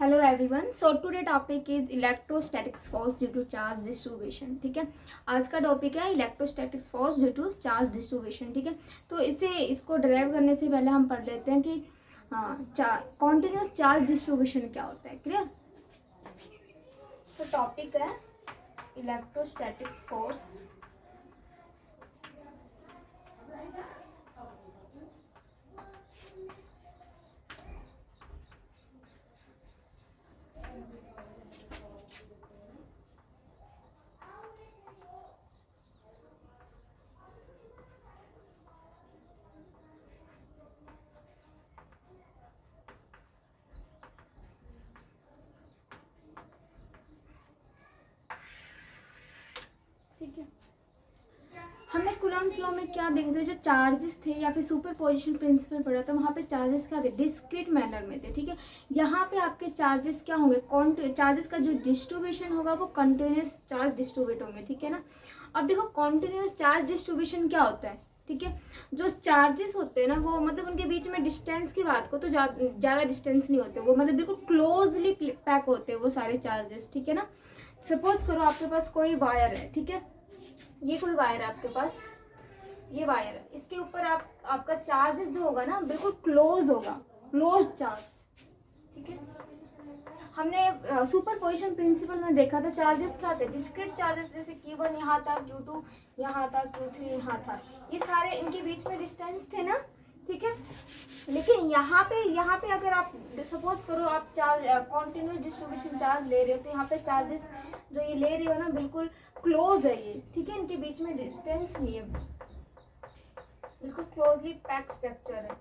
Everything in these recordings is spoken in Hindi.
Hello everyone. So today topic is electrostatics force due to charge distribution. ठीक है, आज का टॉपिक है electrostatics force due to charge distribution. ठीक है, तो इसको ड्राइव करने से पहले हम पढ़ लेते हैं कि कॉन्टिन्यूस चार्ज डिस्ट्रीब्यूशन क्या होता है। क्लियर? तो टॉपिक है इलेक्ट्रोस्टैटिक्स फोर्स ठीक है, हमने कूलम्ब्स लॉ में क्या देखे थे, जो चार्जेस थे या फिर सुपर पोजिशन प्रिंसिपल पढ़ा था, वहाँ पे चार्जेस क्या थे, डिस्क्रीट मैनर में थे। ठीक है, यहाँ पे आपके चार्जेस क्या होंगे, चार्जेस का जो डिस्ट्रीब्यूशन होगा वो कंटिन्यूस चार्ज डिस्ट्रीब्यूट होंगे। ठीक है ना। अब देखो कॉन्टिन्यूस चार्ज डिस्ट्रीब्यूशन क्या होता है। ठीक है, जो चार्जेस होते हैं ना वो मतलब उनके बीच में डिस्टेंस की बात को तो ज़्यादा डिस्टेंस नहीं होते, वो मतलब बिल्कुल क्लोजली पैक होते हैं वो सारे चार्जेस। ठीक है ना। सपोज करो आपके पास कोई वायर है। ठीक है, ये कोई वायर है आपके पास, ये वायर है, इसके ऊपर आपका चार्जेस जो होगा ना बिल्कुल क्लोज होगा, क्लोज चार्ज। ठीक है, हमने सुपर पोजिशन प्रिंसिपल में देखा था चार्जेस क्या थे, डिस्क्रीट चार्जेस, जैसे Q1 यहाँ था, Q2 यहाँ था, Q3 यहाँ था, ये सारे इनके बीच में डिस्टेंस थे ना। ठीक है, लेकिन यहाँ पे अगर आप सपोज करो आप चार्ज कॉन्टिन्यूस डिस्ट्रीब्यूशन चार्ज ले रहे हो, तो यहाँ पे चार्जेस जो ये ले रही हो ना बिल्कुल क्लोज है ये। ठीक है, इनके बीच में डिस्टेंस नहीं है, बिल्कुल क्लोजली पैक स्ट्रक्चर है।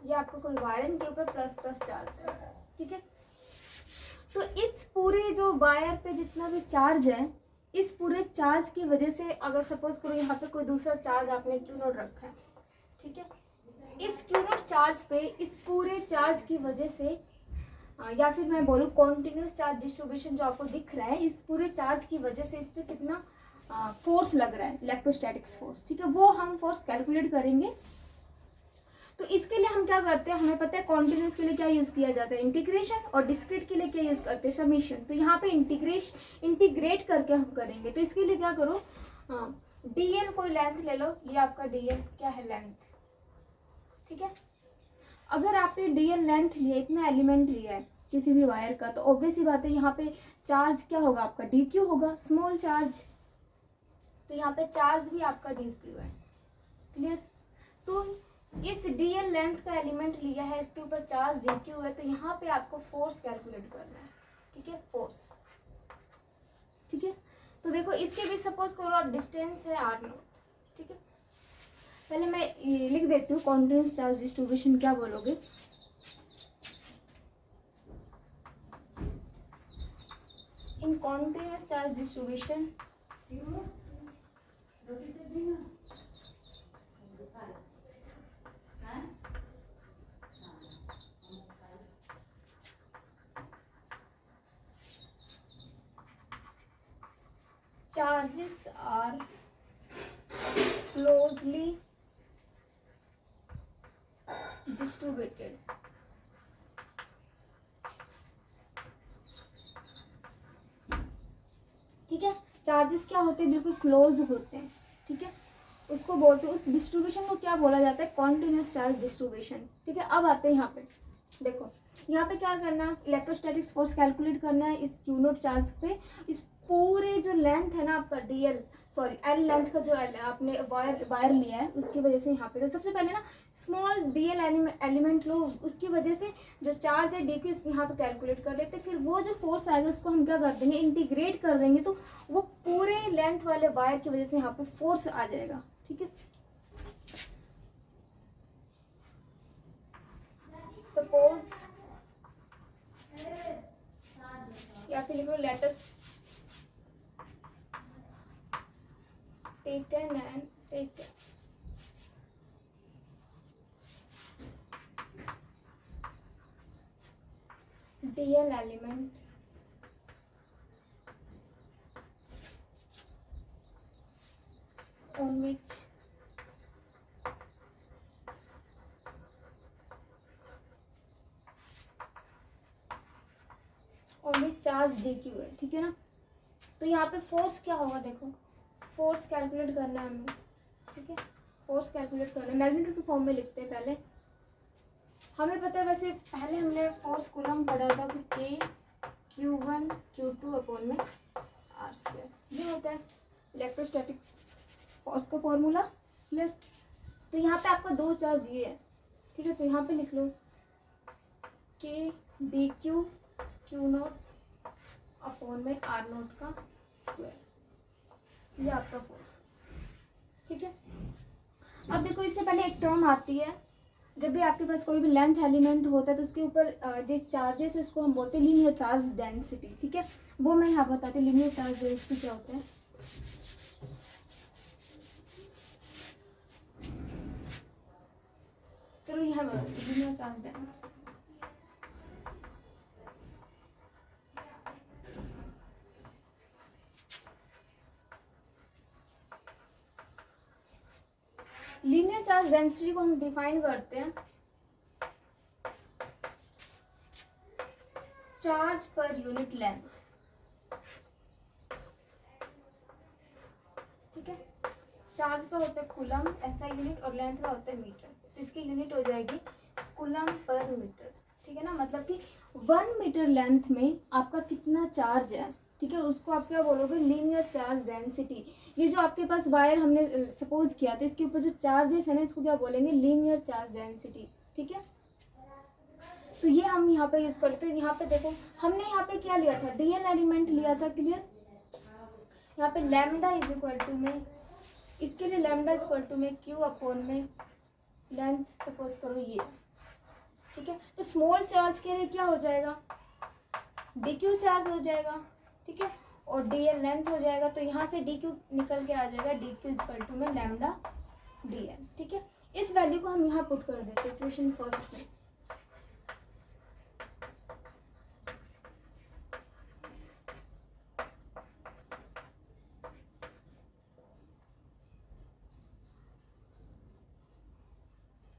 ये आपको कोई वायर इनके ऊपर प्लस प्लस चार्ज है। ठीक है, तो इस पूरे जो वायर पे जितना भी चार्ज है, इस पूरे चार्ज की वजह से अगर सपोज करो यहाँ पे कोई दूसरा चार्ज आपने क्यू नोट रखा है। ठीक है, इस क्यू नोट चार्ज पे इस पूरे चार्ज की वजह से या फिर मैं बोलूँ कॉन्टिन्यूस चार्ज डिस्ट्रीब्यूशन जो आपको दिख रहा है, इस पूरे चार्ज की वजह से इस पर कितना फोर्स लग रहा है, इलेक्ट्रोस्टैटिक्स फोर्स। ठीक है, वो हम फोर्स कैलकुलेट करेंगे। तो इसके लिए हम क्या करते हैं, हमें पता है कॉन्टिन्यूस के लिए क्या यूज़ किया जाता है, इंटीग्रेशन, और डिस्क्रीट के लिए क्या यूज़ करते हैं, समीशन। तो यहाँ पे इंटीग्रेट करके हम करेंगे। तो इसके लिए क्या करो, dl कोई लेंथ ले लो, ये आपका dl क्या है, लेंथ। ठीक है, अगर आपने dl लेंथ लिया, इतना एलिमेंट लिया है किसी भी वायर का, तो ऑब्वियस ही बात है यहाँ पे चार्ज क्या होगा आपका, dq होगा, स्मॉल चार्ज। तो यहाँ पे चार्ज भी आपका dq है। क्लियर? तो इस dl लेंथ का एलिमेंट लिया है, इसके ऊपर चार्ज dq है, तो यहाँ पे आपको फोर्स कैलकुलेट करना है। ठीक है, फोर्स। ठीक है, तो देखो इसके भी सपोज करो आप डिस्टेंस है r0। ठीक है, पहले मैं लिख देती हूँ कॉन्टिन्यूस चार्ज डिस्ट्रीब्यूशन क्या बोलोगे। In continuous charge distribution charges are closely distributed। ठीक है, चार्जेस क्या होते हैं, बिल्कुल क्लोज होते हैं। ठीक है, उसको बोलते हैं, उस डिस्ट्रीब्यूशन को क्या बोला जाता है, कॉन्टिन्यूस चार्ज डिस्ट्रीब्यूशन। ठीक है, अब आते हैं यहाँ पे, देखो यहाँ पे क्या करना है, इलेक्ट्रोस्टैटिक्स फोर्स कैलकुलेट करना है इस क्यू नोट चार्ज पे। इस पूरे जो लेंथ है ना आपका एल लेंथ का जो आपने वायर लिया है, उसकी वजह से यहाँ पे तो सबसे पहले ना स्मॉल dl एलिमेंट लो, उसकी वजह से जो चार्ज है dq यहाँ पे कैलकुलेट कर लेते हैं। फिर वो जो फोर्स आएगा उसको हम क्या कर देंगे, इंटीग्रेट कर देंगे, तो वो पूरे लेंथ वाले वायर की वजह से यहाँ पे फोर्स आ जाएगा। ठीक है, सपोज या फिर लिखो let us take dl element on which charge D Q है, ठीक है ना। तो यहाँ पे फोर्स क्या होगा, देखो फोर्स कैलकुलेट करना है हमें, ठीक है, फोर्स कैलकुलेट करना है, मैग्नीट्यूड के फॉर्म में लिखते हैं पहले। हमें पता है वैसे पहले हमने फोर्स कूलम पढ़ा था कि के Q1 Q2 अपॉन में R², ये होता है इलेक्ट्रोस्टैटिक फोर्स का फॉर्मूला, क्लियर। तो यहाँ पे आपका दो चार्ज ये है, ठीक है, तो यहाँ पे लिख लो के D Q Q not upon में R0 का स्क्वायर, ये आपका फोर्स, ठीक है। अब देखो इससे पहले एक टर्म आती है, जब भी आपके पास कोई भी लेंथ एलिमेंट होता है तो उसके ऊपर जो चार्जेस है उसको हम बोलते हैं लीनियर चार्ज डेंसिटी, ठीक है। वो मैं यहाँ बताती हूँ लीनियर चार्ज डेंसिटी क्या होता है। चलो यहाँ बताते हैं linear charge density. Linear charge density को हम डिफाइन करते हैं चार्ज पर यूनिट लेंथ, ठीक है। चार्ज पर होता है कूलम SI यूनिट और लेंथ का होता है मीटर, तो इसकी यूनिट हो जाएगी कूलम पर मीटर, ठीक है ना। मतलब कि 1 मीटर लेंथ में आपका कितना चार्ज है, ठीक है, उसको आप क्या बोलोगे, लीनियर चार्ज डेंसिटी। ये जो आपके पास वायर हमने सपोज किया था इसके ऊपर जो चार्जेस है ना इसको क्या बोलेंगे, लीनियर चार्ज डेंसिटी, ठीक है। तो ये हम यहाँ पे यूज करते हैं। यहाँ पे देखो हमने यहाँ पे क्या लिया था, डीएल एलिमेंट लिया था, क्लियर। यहाँ पे लैम्डा इज इक्वल टू में, इसके लिए लैम्डा इज इक्वल टू में क्यू अपॉन में लेंथ सपोज करो ये, ठीक है। तो स्मॉल चार्ज के लिए क्या हो जाएगा, डी क्यू चार्ज हो जाएगा, ठीक है, और डी एल लेंथ हो जाएगा। तो यहाँ से डी क्यू निकल के आ जाएगा डी क्यू इक्वल टू में लैम्डा डी एल, ठीक है। इस वैल्यू को हम यहाँ पुट कर देते हैं इक्वेशन फर्स्ट में।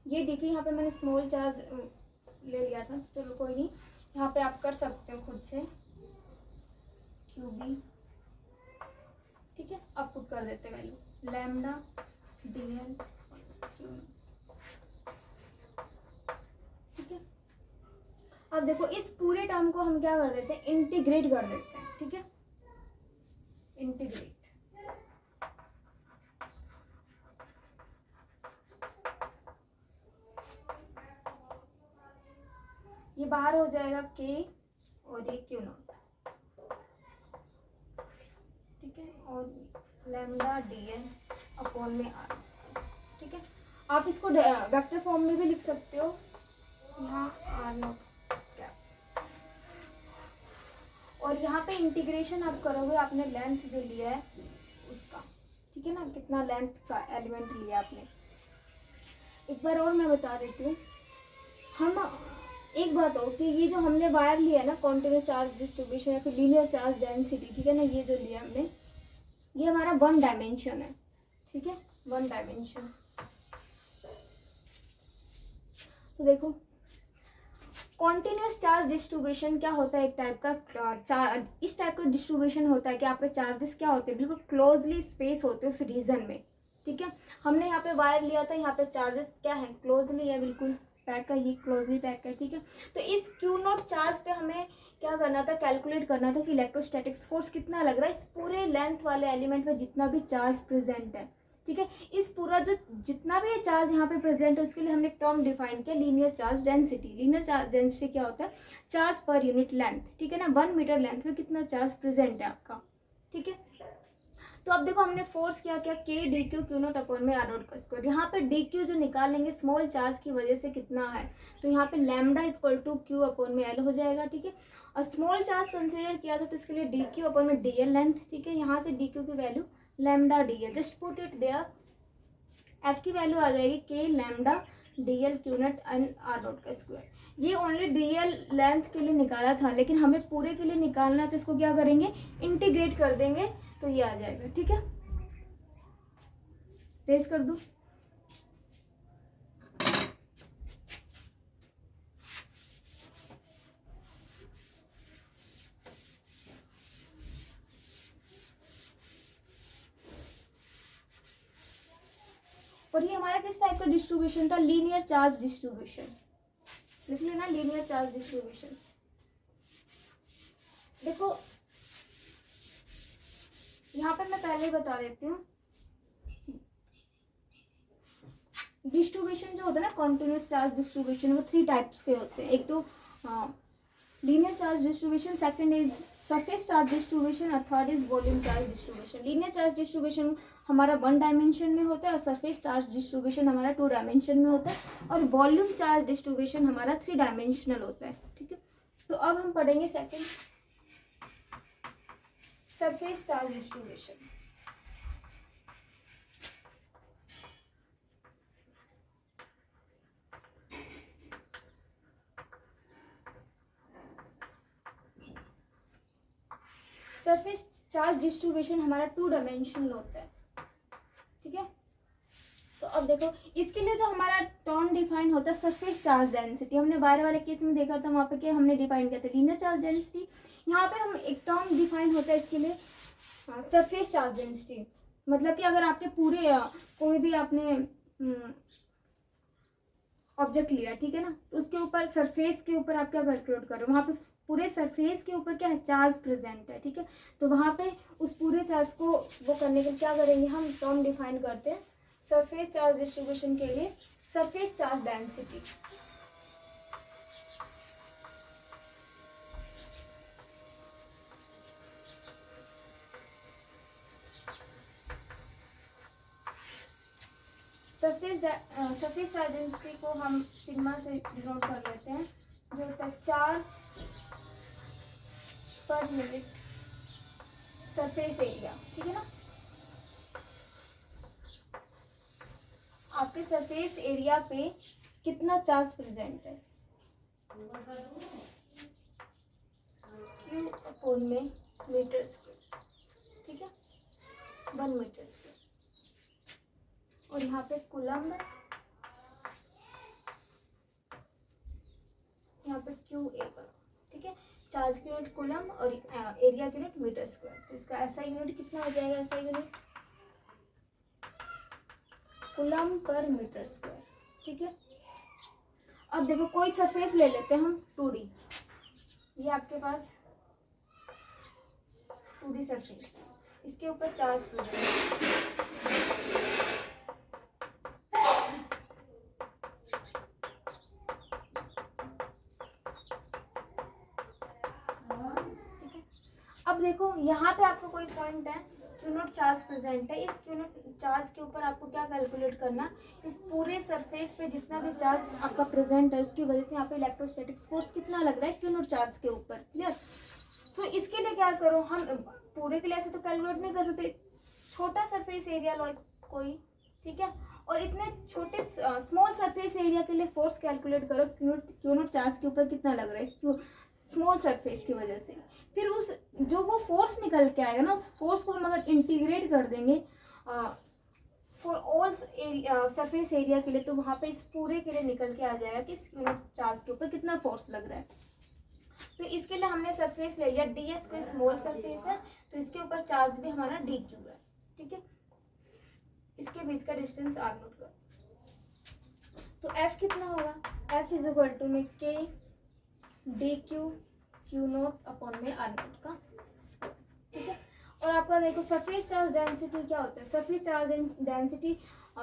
ये डी क्यू यहाँ पे मैंने स्मॉल चार्ज ले लिया था, चलो कोई नहीं, यहाँ पे आप कर सकते हो खुद से क्यू बी, ठीक है। अब पुट कर देते वैल्यू लैम्डा डी एल, ठीक है। अब देखो इस पूरे टर्म को हम क्या कर देते हैं, इंटीग्रेट कर देते हैं, ठीक है, इंटीग्रेट। ये बाहर हो जाएगा के और ये क्यू नॉट, ठीक है, और लैम्डा डी एन अपॉन में आर, ठीक है। आप इसको वेक्टर फॉर्म में भी लिख सकते हो, यहाँ आर नॉट कैप, और यहाँ पे इंटीग्रेशन आप करोगे, आपने लेंथ जो लिया है उसका, ठीक है ना, कितना लेंथ का एलिमेंट लिया आपने। एक बार और मैं बता देती हूँ, हम एक बात हो कि ये जो हमने वायर लिया है ना कॉन्टिन्यूस चार्ज डिस्ट्रीब्यूशन या फिर लीनियर चार्ज डेंसिटी, ठीक है ना, ये जो लिया हमने ये हमारा 1 डायमेंशन है, ठीक है, 1 डायमेंशन। तो देखो कॉन्टिन्यूस चार्ज डिस्ट्रीब्यूशन क्या होता है, एक टाइप का इस टाइप का डिस्ट्रीब्यूशन होता है कि आपके चार्जेस क्या होते हैं, बिल्कुल क्लोजली स्पेस होते हैं उस रीजन में, ठीक है। हमने यहाँ पे वायर लिया था, यहाँ पे चार्जेस क्या है, क्लोजली है, बिल्कुल पैक है, ये क्लोजली पैक है, ठीक है। तो इस क्यू नॉट चार्ज पे हमें क्या करना था, कैलकुलेट करना था कि इलेक्ट्रोस्टैटिक्स फोर्स कितना लग रहा है इस पूरे लेंथ वाले एलिमेंट में जितना भी चार्ज प्रेजेंट है, ठीक है। इस पूरा जो जितना भी चार्ज यहाँ पे प्रेजेंट है उसके लिए हमने एक टर्म डिफाइन किया linear charge density. Linear charge density क्या होता है, चार्ज पर यूनिट लेंथ, ठीक है ना, 1 मीटर लेंथ में कितना चार्ज प्रेजेंट है आपका, ठीक है। तो अब देखो हमने फोर्स क्या किया, के D Q Q not upon में आर नॉट का स्क्वायर। यहाँ पे डी क्यू जो निकालेंगे स्मॉल चार्ज की वजह से कितना है, तो यहाँ पे lambda equal to Q upon में एल हो जाएगा, ठीक है। और स्मॉल चार्ज कंसिडर किया था तो इसके लिए डी क्यू अपॉन में डी एल लेंथ, ठीक है। यहाँ से डी क्यू की value lambda D L, just put it there, F की वैल्यू आ जाएगी के lambda D L Q naught and R naught का स्क्वायर। ये ओनली डी एल लेंथ के लिए निकाला था, लेकिन हमें पूरे के लिए निकालना है तो इसको क्या करेंगे, इंटीग्रेट कर देंगे तो ये आ जाएगा, ठीक है। रेज कर दूं, और ये हमारा किस टाइप का डिस्ट्रीब्यूशन था, लीनियर चार्ज डिस्ट्रीब्यूशन, लिख लेना लीनियर चार्ज डिस्ट्रीब्यूशन। देखो यहाँ पे मैं पहले ही बता देती हूँ, डिस्ट्रीब्यूशन जो होता है ना कॉन्टिन्यूस चार्ज डिस्ट्रीब्यूशन, वो 3 टाइप्स के होते हैं। एक तो linear charge distribution, second is surface charge distribution और third is volume charge distribution. Linear charge distribution हमारा 1 डायमेंशन में होता है और सरफेस चार्ज डिस्ट्रीब्यूशन हमारा 2 डायमेंशन में होता है और वॉल्यूम चार्ज डिस्ट्रीब्यूशन हमारा 3 डायमेंशनल होता है। ठीक है, तो अब हम पढ़ेंगे second, surface charge distribution. Surface charge distribution हमारा 2 डायमेंशनल होता है। ठीक है, तो अब देखो इसके लिए जो हमारा टर्म डिफाइन होता है सरफेस चार्ज डेंसिटी, हमने बाहर वाले केस में देखा था, वहाँ पे क्या हमने डिफाइन किया था, लीनियर चार्ज डेंसिटी। यहाँ पे हम एक टर्म डिफाइन होता है इसके लिए सरफेस चार्ज डेंसिटी, मतलब कि अगर आपके पूरे कोई भी आपने ऑब्जेक्ट लिया, ठीक है ना, तो उसके ऊपर सरफेस के ऊपर आप क्या कैलकुलेट करो, वहाँ पे पूरे सरफेस के ऊपर क्या है, चार्ज प्रेजेंट है। ठीक है, तो वहाँ पे उस पूरे चार्ज को वो करने के लिए क्या करेंगे, हम टर्म डिफाइन करते हैं सरफेस चार्ज डिस्ट्रीब्यूशन के लिए, surface charge density. Surface charge density को हम सिग्मा से डिनोट कर लेते हैं, जो होता है charge per unit surface area. ठीक है ना, आपके सरफेस एरिया पे कितना चार्ज प्रेजेंट है, क्यू अपॉन में मीटर स्क्वायर। ठीक है, 1 मीटर स्क्वायर, और यहाँ पे कूलम्ब, यहाँ पे क्यू ए पर। ठीक है, चार्ज की यूनिट कूलम्ब और एरिया की यूनिट मीटर स्क्वायर, तो इसका ऐसा यूनिट कितना हो जाएगा, ऐसा यूनिट कूलम्ब पर मीटर स्क्वायर। ठीक है, अब देखो कोई सरफेस ले लेते हैं हम 2D, ये आपके पास 2D सरफेस, इसके ऊपर चार्ज प्रेजेंट, अब देखो यहाँ पे आपको कोई पॉइंट है, क्यू नॉट चार्ज प्रेजेंट है, इस क्यू नॉट चार्ज के ऊपर आपको क्या कैलकुलेट करना, इस पूरे सरफेस पे जितना भी चार्ज आपका प्रेजेंट है उसकी वजह से यहाँ पे इलेक्ट्रोस्टैटिक फोर्स कितना लग रहा है क्यू नॉट चार्ज के ऊपर। क्लियर, तो इसके लिए क्या करो, हम पूरे के लिए ऐसे तो कैलकुलेट नहीं कर सकते, छोटा सरफेस एरिया लो कोई, ठीक है, और इतने छोटे स्मॉल सरफेस एरिया के लिए फोर्स कैलकुलेट करो, क्यू नॉट चार्ज के ऊपर कितना लग रहा है इस स्मॉल सरफेस की वजह से। फिर उस जो वो फोर्स निकल के आएगा ना, उस फोर्स को हम अगर इंटीग्रेट कर देंगे फॉर ऑल सरफेस एरिया के लिए, तो वहाँ पे इस पूरे के लिए निकल के आ जाएगा कि इस यूनिट चार्ज के ऊपर कितना फोर्स लग रहा है। तो इसके लिए हमने सरफेस ले लिया ds, कोई स्मॉल सरफेस है तो इसके ऊपर चार्ज भी हमारा dq है। ठीक है, इसके बीच का डिस्टेंस r नोट का, तो f कितना होगा, f इज इक्वल टू में k dq q naught upon में r नोट का स्क्वायर। ठीक है, और आपका देखो सरफेस चार्ज डेंसिटी क्या होता है, surface charge density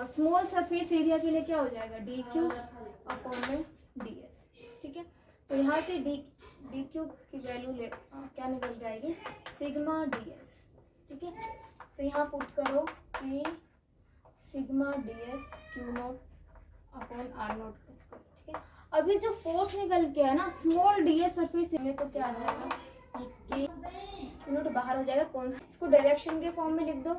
small surface area के लिए क्या हो जाएगा, dq अपॉन में ds। ठीक है, तो यहाँ से dq की वैल्यू क्या निकल जाएगी, सिग्मा ds। ठीक है, तो यहाँ पुट करो कि sigma ds q naught upon r note का स्क्वायर। ठीक है, अभी जो फोर्स निकल के है ना स्मॉल ds सरफेस में, तो क्या आ जाएगा, ये q नोट बाहर हो जाएगा, कौन सा, इसको डायरेक्शन के फॉर्म में लिख दो,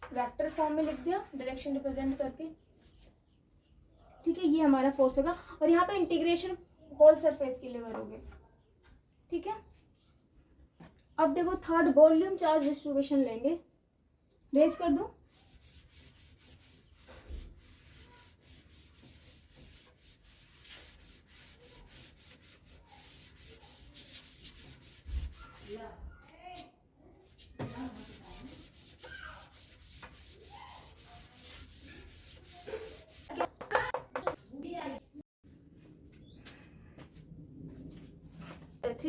वेक्टर फॉर्म में लिख दिया डायरेक्शन रिप्रेजेंट करके। ठीक है, ये हमारा फोर्स होगा, और यहाँ पे इंटीग्रेशन होल सरफेस के लिए करोगे। ठीक है, अब देखो थर्ड वॉल्यूम चार्ज डिस्ट्रीब्यूशन लेंगे, रेज कर दूं,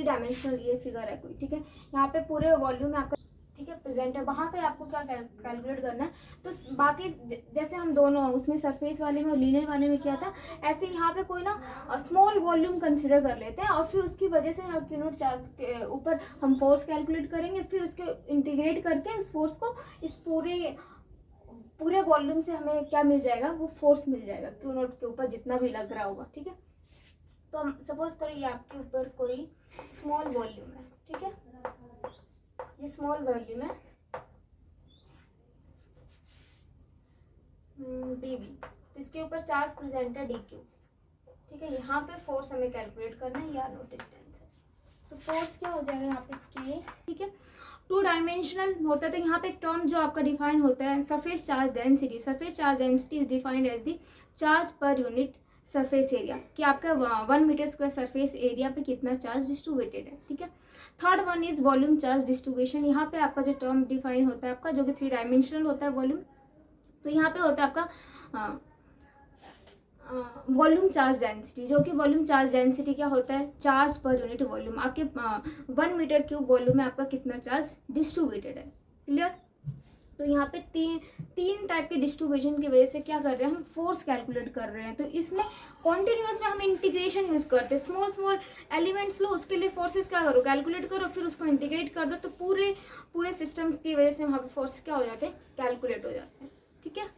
3 डायमेंशनल ये फिगर है कोई, ठीक है। यहाँ पे पूरे वॉल्यूम में आपका, ठीक है, प्रेजेंट है, वहाँ पे आपको क्या कैलकुलेट करना है। तो बाकी जैसे हम दोनों उसमें सरफेस वाले में और लीनियर वाले में किया था, ऐसे यहाँ पे कोई ना स्मॉल वॉल्यूम कंसिडर कर लेते हैं और फिर उसकी वजह से हम यूनिट चार्ज के ऊपर हम फोर्स कैलकुलेट करेंगे, फिर उसके इंटीग्रेट करके उस फोर्स को इस पूरे वॉल्यूम से हमें क्या मिल जाएगा, वो फोर्स मिल जाएगा क्यू नोट के ऊपर जितना भी लग रहा होगा, ठीक है। तो हम सपोज करो ये आपके ऊपर कोई स्मॉल वॉल्यूम है, ठीक है, ये स्मॉल वॉल्यूम है dv, तो इसके ऊपर चार्ज प्रेजेंट है dq, ठीक है। यहाँ पे फोर्स हमें कैलकुलेट करना है, या नो डिस्टेंस है, तो फोर्स क्या हो जाएगा यहाँ पे k, ठीक है। 2 डायमेंशनल होता है तो यहाँ पे एक टर्म जो आपका डिफाइन होता है surface charge density. Surface charge density is defined as the charge per unit surface area, कि आपका 1 मीटर स्क्वायर सरफेस एरिया पे कितना चार्ज डिस्ट्रीब्यूटेड है, ठीक है। Third one is volume charge distribution. यहाँ पे आपका जो टर्म डिफाइन होता है आपका, जो कि 3 डायमेंशनल होता है वॉल्यूम, तो यहाँ पे होता है आपका वॉल्यूम चार्ज डेंसिटी, जो कि वॉल्यूम चार्ज डेंसिटी क्या होता है, चार्ज पर यूनिट वॉल्यूम। आपके 1 मीटर क्यूब वॉल्यूम में आपका कितना चार्ज डिस्ट्रीब्यूटेड है, क्लियर। तो यहाँ पे तीन टाइप के डिस्ट्रीब्यूशन की वजह से क्या कर रहे हैं, हम फोर्स कैलकुलेट कर रहे हैं। तो इसमें कॉन्टिन्यूस में हम इंटीग्रेशन यूज करते हैं, स्मॉल एलिमेंट्स लो, उसके लिए फोर्सेस क्या करो, कैलकुलेट करो, फिर उसको इंटीग्रेट कर दो, तो पूरे सिस्टम्स की वजह से वहाँ पे फोर्स क्या हो जाते हैं, कैलकुलेट हो जाते हैं, ठीक है।